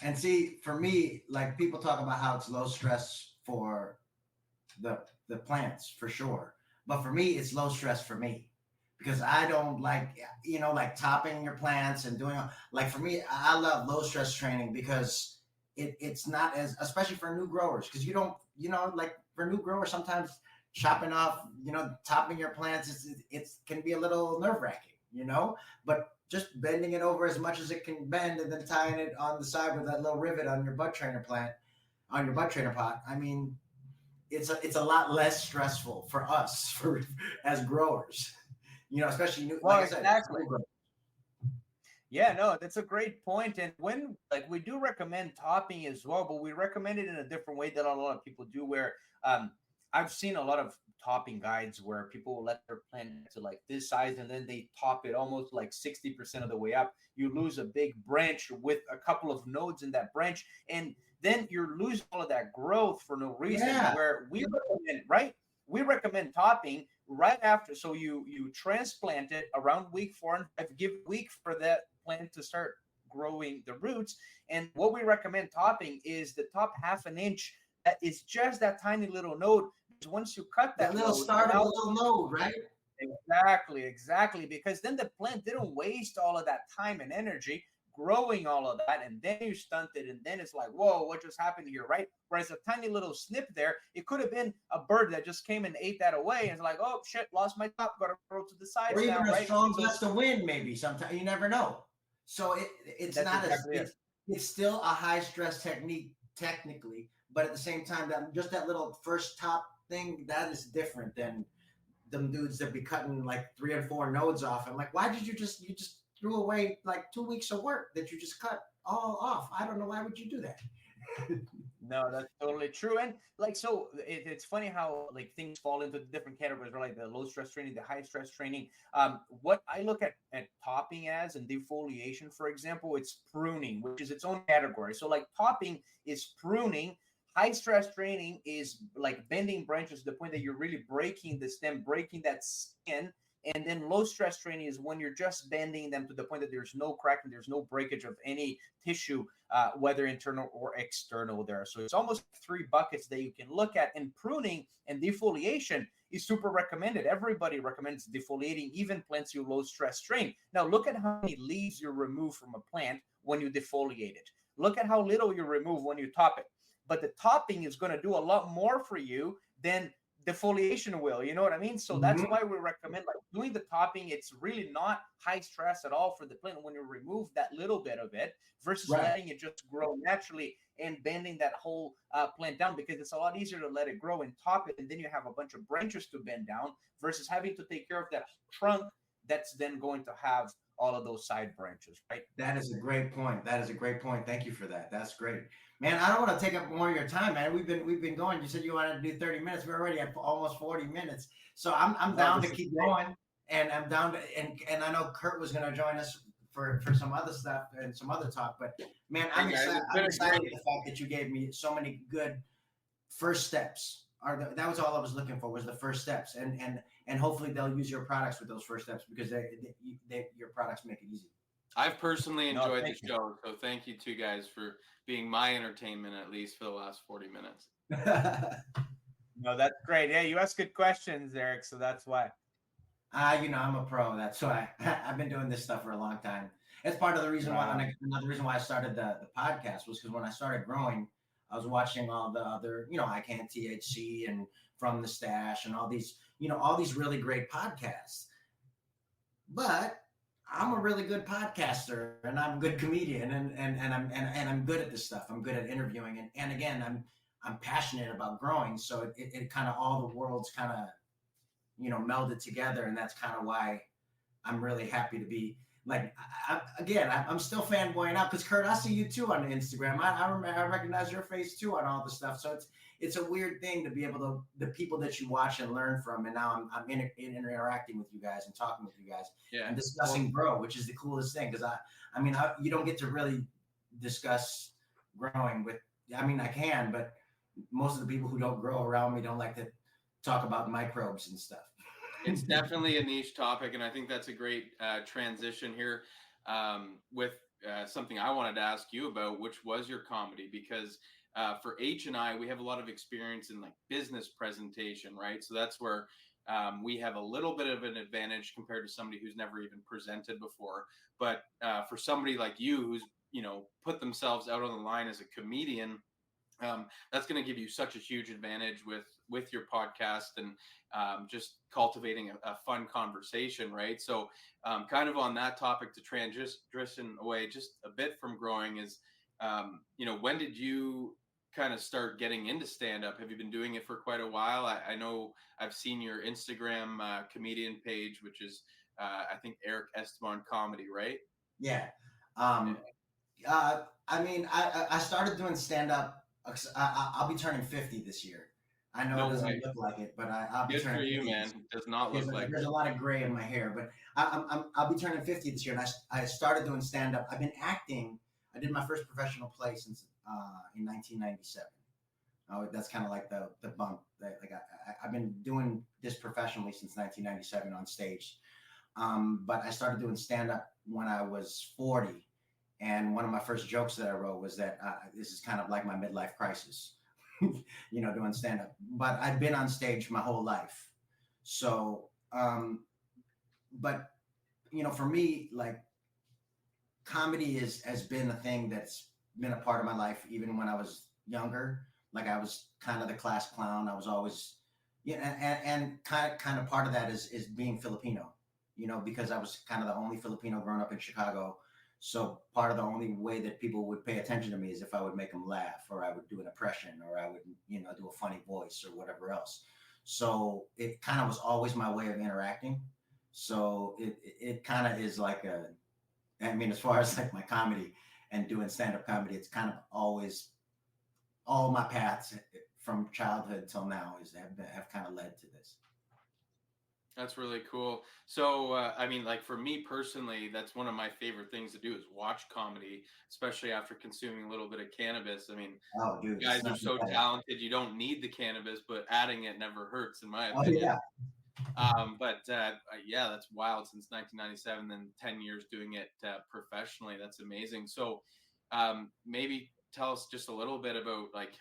And see, for me, like people talk about how it's low stress for the plants, for sure. But for me, it's low stress for me because I don't like, like topping your plants and doing, like for me, I love low stress training because it's not as, especially for new growers, because you don't, like for new growers, sometimes chopping off, topping your plants, it can be a little nerve wracking, but just bending it over as much as it can bend and then tying it on the side with that little rivet on your Budtrainer plant, on your Budtrainer pot. I mean, it's a lot less stressful for us as growers, especially new. Well, like I said, exactly. Yeah, no, that's a great point. And when we do recommend topping as well, but we recommend it in a different way that a lot of people do, where I've seen a lot of topping guides where people will let their plant to like this size and then they top it almost like 60% of the way up. You lose a big branch with a couple of nodes in that branch, and then you're losing all of that growth for no reason. Yeah. Where we recommend, right? We recommend topping right after. So you transplant it around week 4 and 5, give a week for that plant to start growing the roots. And what we recommend topping is the top half an inch. That is just that tiny little node. Because once you cut that little node, start of a little node, right? Exactly. Because then the plant didn't waste all of that time and energy growing all of that, and then you stunt it, and then it's like, whoa, what just happened here, right? Whereas a tiny little snip there, it could have been a bird that just came and ate that away, and it's like, oh shit, lost my top, got to throw to the side. Or even now, a right? strong gust of wind, maybe. Sometimes you never know. So it's not exactly it's still a high stress technique technically, but at the same time, that little first top thing, that is different than them dudes that be cutting like 3 or 4 nodes off. I'm like, why did you just threw away like 2 weeks of work that you just cut all off? I don't know. Why would you do that? No, that's totally true. And like, so it's funny how like things fall into the different categories, right? Like the low stress training, the high stress training. What I look at topping as and defoliation, for example, it's pruning, which is its own category. So like topping is pruning. High stress training is like bending branches to the point that you're really breaking the stem, breaking that skin. And then low stress training is when you're just bending them to the point that there's no cracking, there's no breakage of any tissue, whether internal or external there. So it's almost 3 buckets that you can look at. And pruning and defoliation is super recommended. Everybody recommends defoliating, even plants you low stress train. Now look at how many leaves you remove from a plant when you defoliate it. Look at how little you remove when you top it. But the topping is going to do a lot more for you than defoliation will, you know what I mean? So that's why we recommend like doing the topping. It's really not high stress at all for the plant when you remove that little bit of it versus letting it just grow naturally and bending that whole plant down, because it's a lot easier to let it grow and top it, and then you have a bunch of branches to bend down versus having to take care of that trunk that's then going to have all of those side branches, right? That is a great point. Thank you for that. That's great, man. I don't want to take up more of your time, man. We've been going. You said you wanted to do 30 minutes. We're already at almost 40 minutes. So I'm down to keep going, and I'm down to and I know Kurt was going to join us for some other stuff and some other talk. But man, I'm excited. I'm excited with the fact that you gave me so many good first steps. That was all I was looking for, was the first steps, and hopefully they'll use your products with those first steps, because your products make it easy. I've personally enjoyed the show, so thank you two guys for being my entertainment, at least for the last 40 minutes. No, that's great. Yeah, you ask good questions, Eric, so that's why. I'm a pro. That's why I've been doing this stuff for a long time. It's part of the reason why. Another reason why I started the podcast was because when I started growing, I was watching all the other, I Can't THC and From the Stash and all these really great podcasts. But I'm a really good podcaster, and I'm a good comedian, and I'm good at this stuff. I'm good at interviewing, and again, I'm passionate about growing. So it kind of, all the worlds kind of, melded together, and that's kind of why I'm really happy to be. Like, I'm still fanboying out, because Kurt, I see you too on Instagram. I recognize your face too on all the stuff. So it's a weird thing to be able to, the people that you watch and learn from, and now I'm interacting with you guys and talking with you guys and discussing grow, which is the coolest thing, because you don't get to really discuss growing with. I mean, I can, but most of the people who don't grow around me don't like to talk about microbes and stuff. It's definitely a niche topic, and I think that's a great transition here with something I wanted to ask you about, which was your comedy, because for H and I, we have a lot of experience in like business presentation, right? So that's where we have a little bit of an advantage compared to somebody who's never even presented before. But for somebody like you, who's put themselves out on the line as a comedian, that's going to give you such a huge advantage with your podcast and just cultivating a fun conversation, right? So kind of on that topic, to transition away just a bit from growing is, when did you kind of start getting into stand-up? Have you been doing it for quite a while? I know I've seen your Instagram comedian page, which is I think Erick Esteban Comedy, right? Yeah. I mean, I started doing stand-up. I'll be turning 50 this year. I know it doesn't look like it, but I'll be turning 50. Good for you, man. It does not look like it. There's a lot of gray in my hair, but I'll be turning 50 this year, and I started doing stand-up. I've been acting. I did my first professional play since in 1997. That's kind of like the bump. I've been doing this professionally since 1997 on stage, but I started doing stand-up when I was 40. And one of my first jokes that I wrote was that this is kind of like my midlife crisis, doing stand-up. But I've been on stage my whole life. So, but, for me, like, comedy has been a thing that's been a part of my life, even when I was younger. Like, I was kind of the class clown. I was always, and kind of part of that is being Filipino, because I was kind of the only Filipino growing up in Chicago. So part of the only way that people would pay attention to me is if I would make them laugh, or I would do an impression, or I would, do a funny voice or whatever else. So it kind of was always my way of interacting. So it kind of is like as far as like my comedy and doing stand-up comedy, it's kind of always all my paths from childhood till now have kind of led to this. That's really cool. So, like for me personally, that's one of my favorite things to do is watch comedy, especially after consuming a little bit of cannabis. Oh, dude, you guys are so talented. You don't need the cannabis, but adding it never hurts, in my opinion. Oh, yeah. That's wild. Since 1997, then 10 years doing it professionally. That's amazing. So, maybe tell us just a little bit about, like,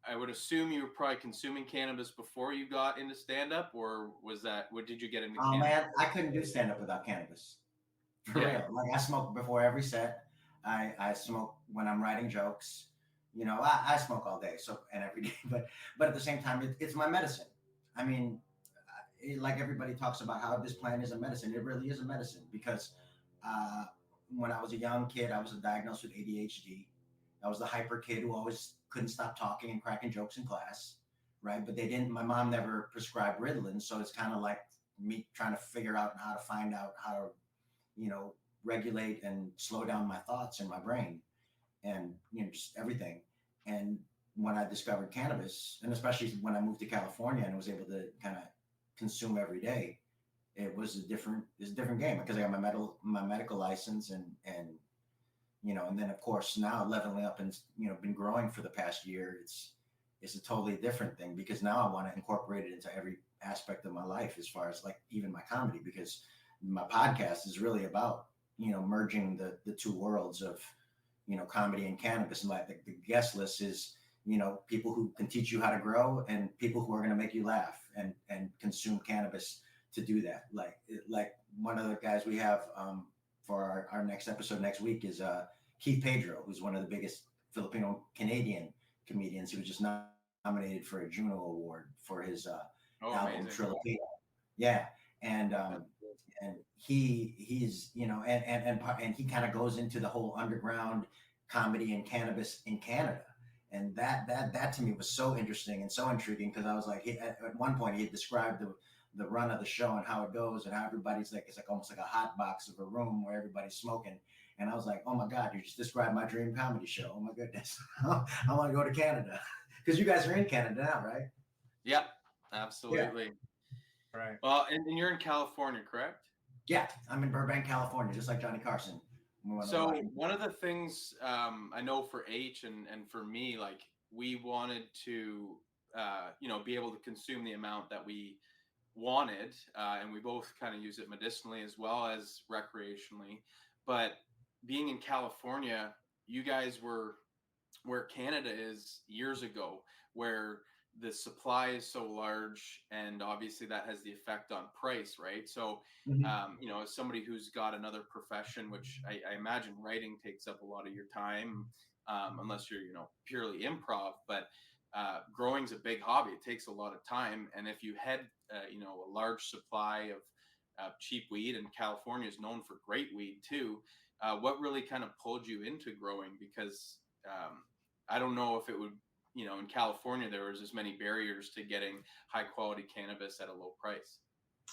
I would assume you were probably consuming cannabis before you got into stand-up, or what did you get into cannabis? Oh, man, I couldn't do stand-up without cannabis. For real. Like, I smoke before every set. I smoke when I'm writing jokes. I smoke all day, and every day. But at the same time, it's my medicine. Like everybody talks about how this plant is a medicine. It really is a medicine, because when I was a young kid, I was diagnosed with ADHD. I was the hyper kid who always couldn't stop talking and cracking jokes in class, right? But my mom never prescribed Ritalin, so it's kind of like me trying to figure out how to find out how to, regulate and slow down my thoughts in my brain, and just everything. And when I discovered cannabis, and especially when I moved to California and was able to kind of consume every day, it was a different game, because I got my medical license and then of course now leveling up and been growing for the past year, it's a totally different thing, because now I want to incorporate it into every aspect of my life, as far as like even my comedy, because my podcast is really about merging the two worlds of comedy and cannabis. And like the guest list is people who can teach you how to grow, and people who are going to make you laugh and consume cannabis to do that. Like one of the guys we have for our next episode next week is Keith Pedro, who's one of the biggest Filipino Canadian comedians. He was just nominated for a Juno Award for his album Trilopino. Yeah, and he's and he kind of goes into the whole underground comedy and cannabis in Canada, and that to me was so interesting and so intriguing, because I was like, at one point he had described the run of the show and how it goes, and how everybody's like, it's like almost like a hot box of a room where everybody's smoking. And I was like, oh my God, you just described my dream comedy show. Oh my goodness. I want to go to Canada, because you guys are in Canada now, right? Yep, absolutely. Yeah. Right. Well, and you're in California, correct? Yeah, I'm in Burbank, California, just like Johnny Carson. So one of the things I know for H and for me, like we wanted to, be able to consume the amount that we wanted. And we both kind of use it medicinally as well as recreationally. But being in California, you guys were where Canada is years ago, where the supply is so large, and obviously that has the effect on price, right? So, as somebody who's got another profession, which I imagine writing takes up a lot of your time, unless you're, purely improv, but growing's a big hobby. It takes a lot of time. And if you had, a large supply of cheap weed, and California is known for great weed too, what really kind of pulled you into growing? Because I don't know if it would, in California, there was as many barriers to getting high quality cannabis at a low price.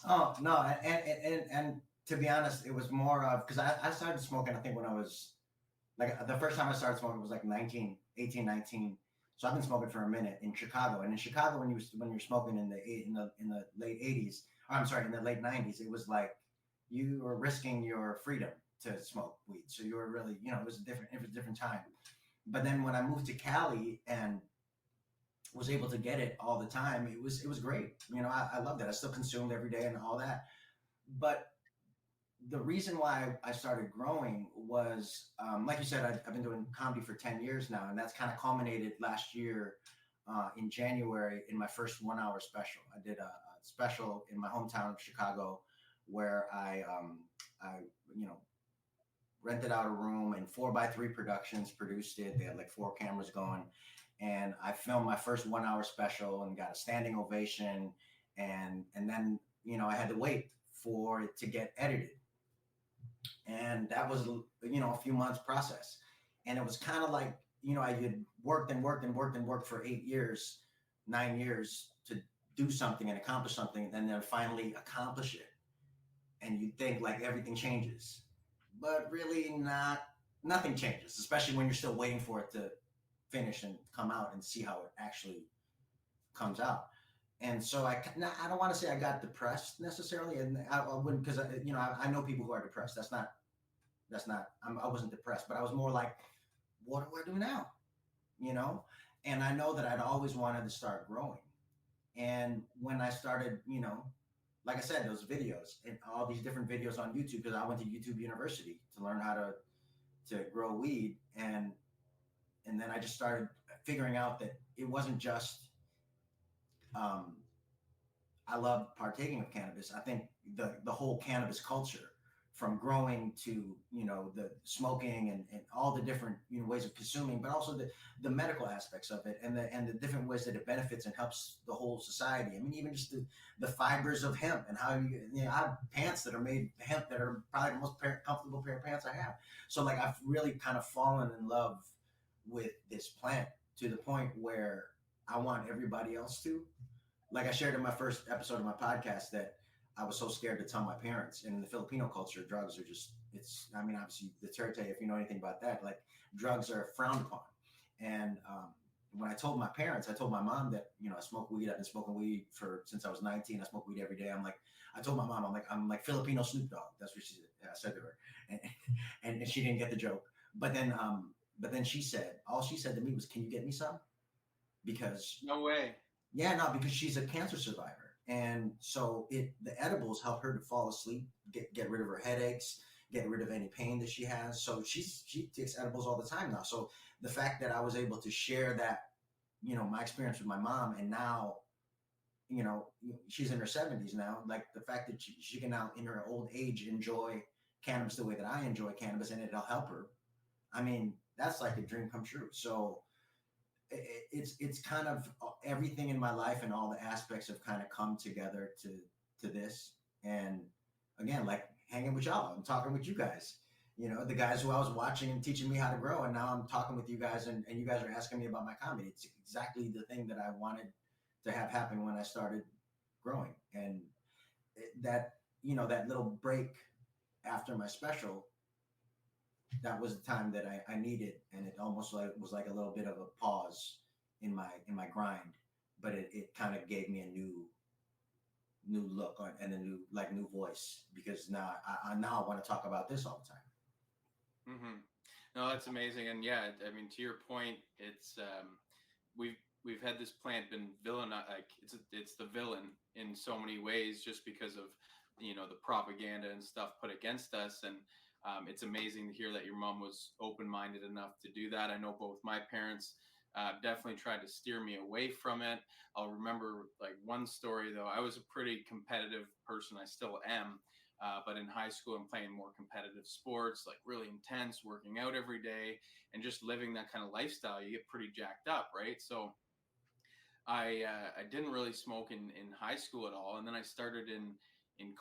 Oh, no. And to be honest, it was more of, because I started smoking, I think when I was, like, the first time I started smoking was like 19. So I've been smoking for a minute in Chicago. And in Chicago, when you're smoking in the late 80s, in the late 90s, it was like you were risking your freedom to smoke weed. So you were really, it was a different time. But then when I moved to Cali and was able to get it all the time, it was great. I loved it. I still consumed every day and all that. But the reason why I started growing was, like you said, I've been doing comedy for 10 years now, and that's kind of culminated last year in January in my first 1 hour special. I did a special in my hometown of Chicago where I rented out a room, and 4x3 Productions produced it. They had like 4 cameras going, and I filmed my first 1 hour special and got a standing ovation. And then, I had to wait for it to get edited. And that was, a few months process. And it was kind of like, I had worked for 9 years to do something and accomplish something, and then finally accomplish it. And you think like everything changes, but really nothing changes, especially when you're still waiting for it to finish and come out and see how it actually comes out. And so I don't want to say I got depressed necessarily, and I wouldn't, because I know people who are depressed. I wasn't depressed, but I was more like, what do I do now? And I know that I'd always wanted to start growing. And when I started, like I said, those videos and all these different videos on YouTube, because I went to YouTube University to learn how to grow weed, and then I just started figuring out that it wasn't just I love partaking of cannabis. I think the whole cannabis culture, from growing to the smoking and all the different ways of consuming, but also the medical aspects of it, and the different ways that it benefits and helps the whole society. I mean, even just the fibers of hemp, and how I have pants that are made hemp that are probably the most comfortable pair of pants I have. So like I've really kind of fallen in love with this plant to the point where I want everybody else to. Like I shared in my first episode of my podcast that I was so scared to tell my parents. And in the Filipino culture, drugs are just, obviously the Terte, if you know anything about that, like drugs are frowned upon. And when I told my parents, I told my mom that, I smoke weed. I've been smoking weed since I was 19. I smoke weed every day. I told my mom, I'm like Filipino Snoop Dogg. That's what she said to her. And she didn't get the joke. But then all she said to me was, can you get me some? Because no way. Yeah, no, because she's a cancer survivor. And so the edibles help her to fall asleep, get rid of her headaches, get rid of any pain that she has. So she takes edibles all the time now. So the fact that I was able to share that, my experience with my mom, and now, she's in her 70s now, like the fact that she can now in her old age enjoy cannabis the way that I enjoy cannabis, and it'll help her. I mean, that's like a dream come true. So it's kind of everything in my life, and all the aspects have kind of come together to this. And again, like hanging with y'all, I'm talking with you guys, the guys who I was watching and teaching me how to grow. And now I'm talking with you guys, and you guys are asking me about my comedy. It's exactly the thing that I wanted to have happen when I started growing. And that little break after my special, that was the time that I needed, and it almost was like a little bit of a pause in my grind, but it kind of gave me a new look and a new voice, because now I want to talk about this all the time. Mm-hmm. No, that's amazing. And yeah, I mean, to your point, it's we've had this plant been villainized, like it's the villain in so many ways, just because of the propaganda and stuff put against us. And it's amazing to hear that your mom was open-minded enough to do that. I know both my parents definitely tried to steer me away from it. I'll remember like one story though. I was a pretty competitive person. I still am. But in high school, I'm playing more competitive sports, like really intense, working out every day, and just living that kind of lifestyle. You get pretty jacked up, right? So I didn't really smoke in high school at all, and then I started in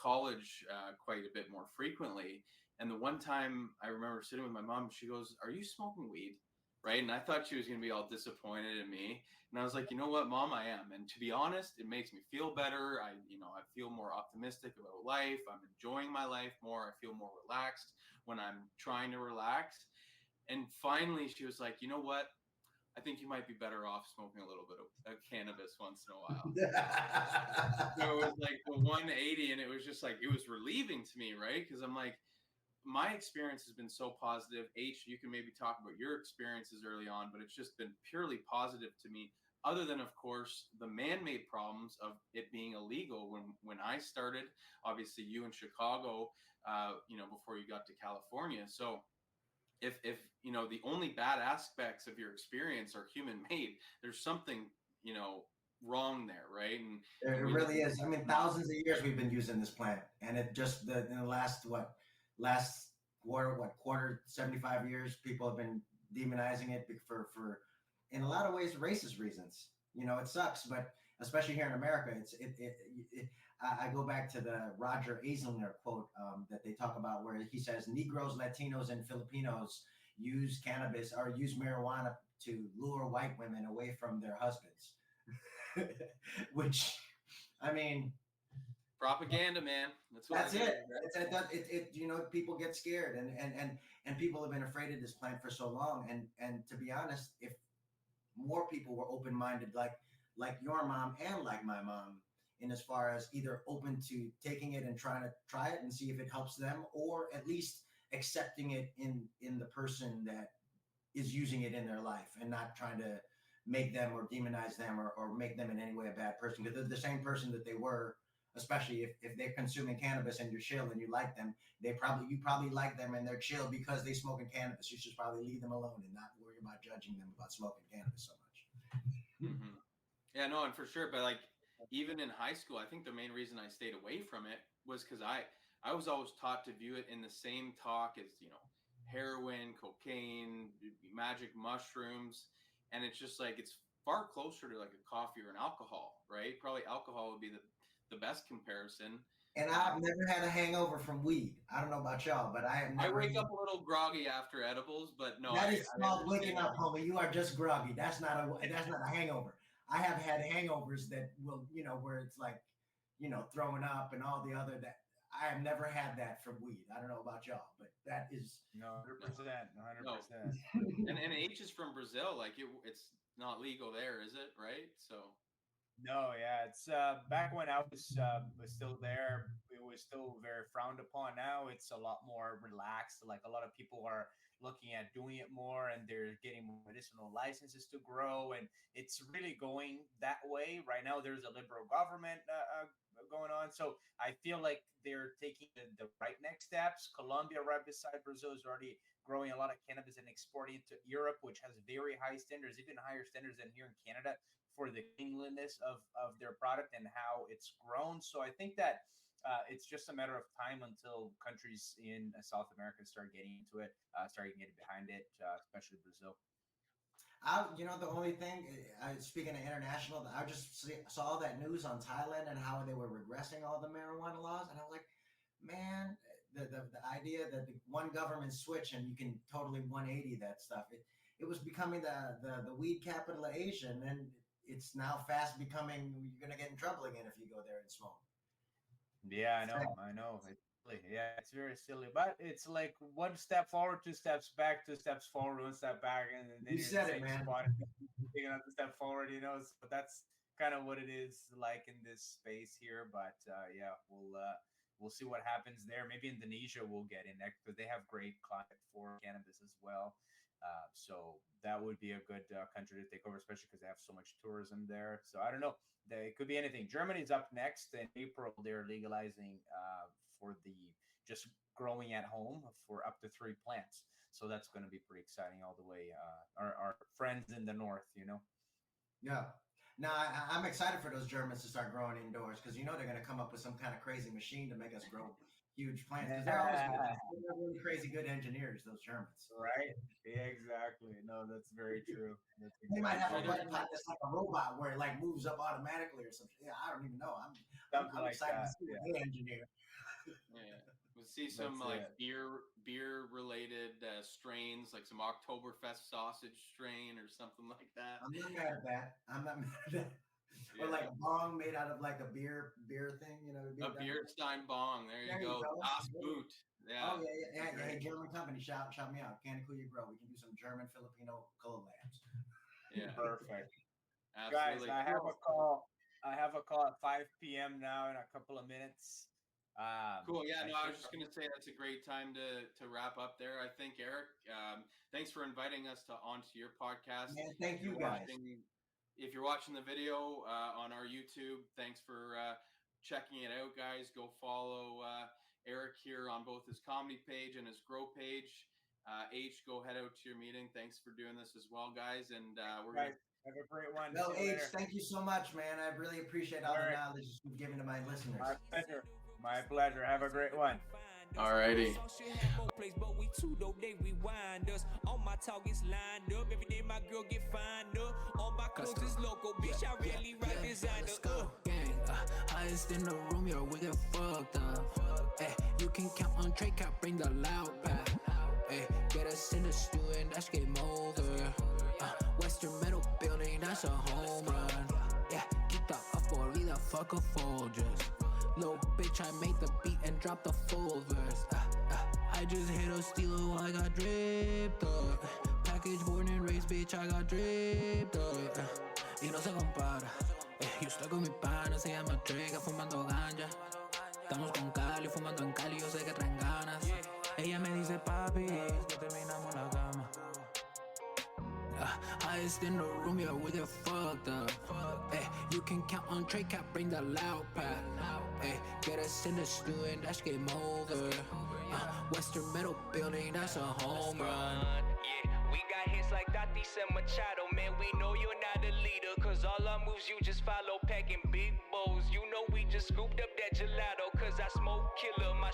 college quite a bit more frequently. And the one time I remember sitting with my mom, she goes, "Are you smoking weed?" Right? And I thought she was going to be all disappointed in me. And I was like, "You know what, Mom, I am. And to be honest, it makes me feel better. I feel more optimistic about life. I'm enjoying my life more. I feel more relaxed when I'm trying to relax." And finally, she was like, "You know what? I think you might be better off smoking a little bit of cannabis once in a while." So it was like the 180, and it was just like, it was relieving to me, right? Because I'm like, my experience has been so positive. H, you can maybe talk about your experiences early on, but it's just been purely positive to me, other than, of course, the man-made problems of it being illegal when I started. Obviously, you in Chicago, before you got to California. So if the only bad aspects of your experience are human-made, there's something, wrong there, right? And it really is. I mean, thousands of years we've been using this plant, and it just in the last quarter 75 years, people have been demonizing it for in a lot of ways racist reasons. It sucks, but especially here in America, I go back to the Roger Aislinger quote that they talk about, where he says Negroes, Latinos, and Filipinos use cannabis or use marijuana to lure white women away from their husbands. Which, I mean, propaganda, man. That's it. People get scared, and people have been afraid of this plant for so long. And to be honest, if more people were open-minded, like your mom and like my mom, in as far as either open to taking it and trying to try it and see if it helps them, or at least accepting it in the person that is using it in their life, and not trying to make them or demonize them or make them in any way a bad person, because they're the same person that they were. Especially if they're consuming cannabis and you're chill and you like them, you probably like them and they're chill because they smoking cannabis. You should probably leave them alone and not worry about judging them about smoking cannabis so much. Mm-hmm. Yeah, no, and for sure. But like, even in high school, I think the main reason I stayed away from it was because I was always taught to view it in the same talk as, heroin, cocaine, magic mushrooms. And it's just like, it's far closer to like a coffee or an alcohol, right? Probably alcohol would be the best comparison. And I've never had a hangover from weed. I don't know about y'all, but I wake up a little groggy after edibles, but no. That is called waking up, homie. You are just groggy. That's not a hangover. I have had hangovers that will, where it's like, throwing up and all the other that. I have never had that from weed. I don't know about y'all, but that is 100%. And H is from Brazil. Like it's not legal there, is it? Right? So. No, yeah, it's back when I was still there, it was still very frowned upon. Now it's a lot more relaxed. Like a lot of people are looking at doing it more, and they're getting more medicinal licenses to grow, and it's really going that way right now. There's a liberal government going on, so I feel like they're taking the right next steps. Colombia, right beside Brazil, is already growing a lot of cannabis and exporting it to Europe, which has very high standards, even higher standards than here in Canada, for the cleanliness of their product and how it's grown. So I think that it's just a matter of time until countries in South America start getting into it, start getting behind it, especially Brazil. The only thing, speaking of international, I just saw that news on Thailand and how they were regressing all the marijuana laws, and I was like, man, the idea that the one government switch and you can totally 180 that stuff. It was becoming the weed capital of Asia, and then it's now fast becoming, you're going to get in trouble again if you go there and smoke. Yeah, I know. It's very silly, but it's like one step forward, two steps back, two steps forward, one step back, and then you said it, man. Taking another step forward, So that's kind of what it is like in this space here. But we'll see what happens there. Maybe Indonesia will get in next, because they have great climate for cannabis as well. So that would be a good country to take over, especially because they have so much tourism there. So I don't know. It could be anything. Germany's up next in April. They're legalizing for the just growing at home for up to 3 plants. So that's going to be pretty exciting all the way. Our friends in the north, Yeah. Now, I'm excited for those Germans to start growing indoors because they're going to come up with some kind of crazy machine to make us grow huge plants. Because they're really crazy good engineers, those Germans. Right? Yeah, exactly. No, that's very true. They might have a button that's like a robot where it like moves up automatically or something. Yeah, I don't even know. I'm excited to see what they engineer. Yeah, we'll see some beer related strains, like some Oktoberfest sausage strain or something like that. I'm not mad at that. Or like a bong made out of like a beer thing, A beer stein bong. There you go. Das Boot. Yeah. Oh yeah. Hey, German company, shout me out. Canna Kuya Grow. We can do some German Filipino collabs. Yeah. Perfect. Absolutely. Guys, I have a call at 5 p.m. now in a couple of minutes. Cool. Yeah, no, I was just going to say that's a great time to wrap up there. I think, Eric, thanks for inviting us onto your podcast. Man, thank you, guys. If you're watching the video on our YouTube, thanks for checking it out, guys. Go follow Eric here on both his comedy page and his grow page. H, go head out to your meeting. Thanks for doing this as well, guys. And we're going to have a great one. Well, H, thank you so much, man. I really appreciate all the knowledge you've given to my listeners. My pleasure. Have a great one. Alrighty. But we too dope, they rewind us. All my talk is lined up. Every day my girl get fined up. All my clothes is local, bitch. I really rock designer. Gang, highest in the room, yo, we get fucked up. Hey, you can count on Trey Cap, bring the loud pack. Hey, get us in the stew and that's game over. Western Metal Building, that's a home run. Yeah, keep the up or leave the fuck a Folgers. Little bitch, I made the beat and dropped the full verse. I just hit a steal, I got dripped up. Package born and raised, bitch, I got dripped up. Y no se compara. Yo estoy con mi pana, se llama Trega, fumando ganja. Estamos con Cali, fumando en Cali, yo sé que traen ganas. Ella me dice, papi, que terminamos la cama. Highest in the room, yeah, we get fucked up. Hey, you can count on Trey Cap, bring the loud pack. Hey, get us in the stew and that's game over. Western Metal Building, that's a home run. Yeah, we got hits like Tatis and Machado. Man, we know you're not a leader, cause all our moves you just follow, packing big bowls. You know we just scooped up that gelato, cause I smoke killer. My